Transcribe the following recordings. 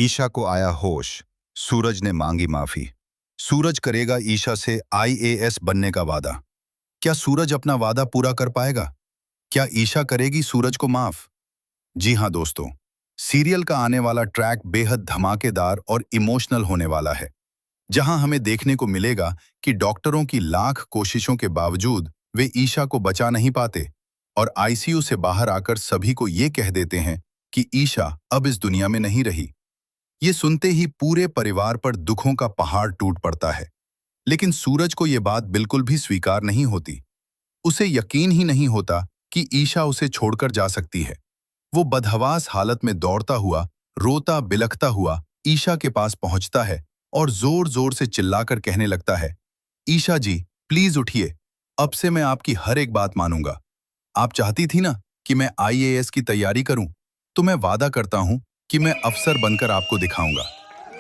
ईशा को आया होश। सूरज ने मांगी माफी। सूरज करेगा ईशा से आईएएस बनने का वादा। क्या सूरज अपना वादा पूरा कर पाएगा? क्या ईशा करेगी सूरज को माफ? जी हाँ दोस्तों, सीरियल का आने वाला ट्रैक बेहद धमाकेदार और इमोशनल होने वाला है, जहां हमें देखने को मिलेगा कि डॉक्टरों की लाख कोशिशों के बावजूद वे ईशा को बचा नहीं पाते और आईसीयू से बाहर आकर सभी को ये कह देते हैं कि ईशा अब इस दुनिया में नहीं रही। ये सुनते ही पूरे परिवार पर दुखों का पहाड़ टूट पड़ता है। लेकिन सूरज को ये बात बिल्कुल भी स्वीकार नहीं होती। उसे यकीन ही नहीं होता कि ईशा उसे छोड़कर जा सकती है। वो बदहवास हालत में दौड़ता हुआ, रोता बिलखता हुआ ईशा के पास पहुंचता है और जोर जोर से चिल्लाकर कहने लगता है, ईशा जी, प्लीज उठिए। अब से मैं आपकी हर एक बात मानूंगा। आप चाहती थी ना कि मैं आईएएस की तैयारी करूं, तो मैं वादा करता हूं कि मैं अफसर बनकर आपको दिखाऊंगा।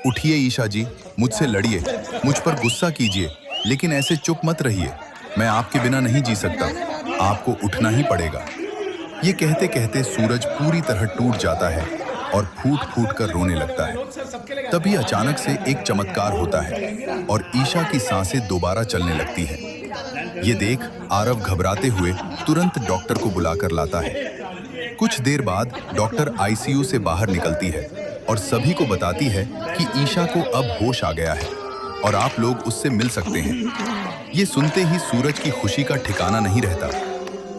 उठिए ईशा जी, मुझसे लड़िए, मुझ पर गुस्सा कीजिए, लेकिन ऐसे चुप मत रहिए। मैं आपके बिना नहीं जी सकता। आपको उठना ही पड़ेगा। ये कहते कहते सूरज पूरी तरह टूट जाता है और फूट फूट कर रोने लगता है। तभी अचानक से एक चमत्कार होता है और ईशा की सांसें दोबारा चलने लगती हैं। ये देख आरव घबराते हुए तुरंत डॉक्टर को बुलाकर लाता है। कुछ देर बाद डॉक्टर आईसीयू से बाहर निकलती है और सभी को बताती है कि ईशा को अब होश आ गया है और आप लोग उससे मिल सकते हैं। ये सुनते ही सूरज की खुशी का ठिकाना नहीं रहता।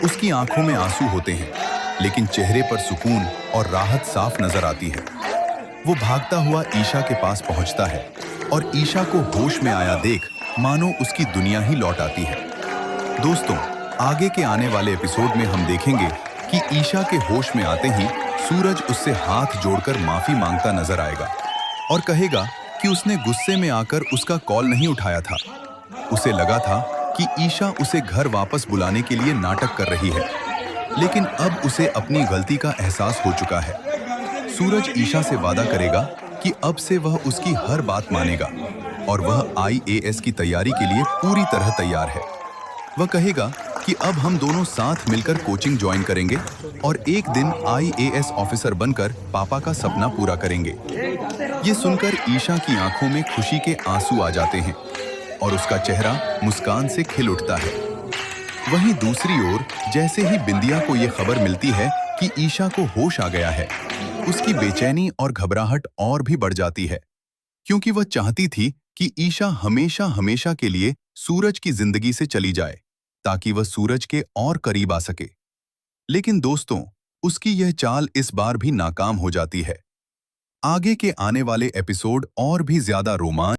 उसकी आंखों में आंसू होते हैं, लेकिन चेहरे पर सुकून और राहत साफ नजर आती है। वो भागता हुआ ईशा के पास पहुंचता है और ईशा को होश में आया देख मानो उसकी दुनिया ही लौट आती है। दोस्तों, आगे के आने वाले एपिसोड में हम देखेंगे कि ईशा के होश में आते ही सूरज उससे हाथ जोड़कर माफी मांगता नजर आएगा और कहेगा कि उसने गुस्से में आकर उसका कॉल नहीं उठाया था। उसे लगा था कि ईशा उसे घर वापस बुलाने के लिए नाटक कर रही है, लेकिन अब उसे अपनी गलती का एहसास हो चुका है। सूरज ईशा से वादा करेगा कि अब से वह उसकी हर बात मानेगा और वह आईएएस की तैयारी के लिए पूरी तरह तैयार है। वह कहेगा कि अब हम दोनों साथ मिलकर कोचिंग ज्वाइन करेंगे और एक दिन आईएएस ऑफिसर बनकर पापा का सपना पूरा करेंगे। ये सुनकर ईशा की आंखों में खुशी के आंसू आ जाते हैं और उसका चेहरा मुस्कान से खिल उठता है। वहीं दूसरी ओर जैसे ही बिंदिया को ये खबर मिलती है कि ईशा को होश आ गया है, उसकी बेचैनी और घबराहट और भी बढ़ जाती है, क्योंकि वह चाहती थी कि ईशा हमेशा हमेशा के लिए सूरज की जिंदगी से चली जाए ताकि वह सूरज के और करीब आ सके। लेकिन दोस्तों, उसकी यह चाल इस बार भी नाकाम हो जाती है। आगे के आने वाले एपिसोड और भी ज्यादा रोमांच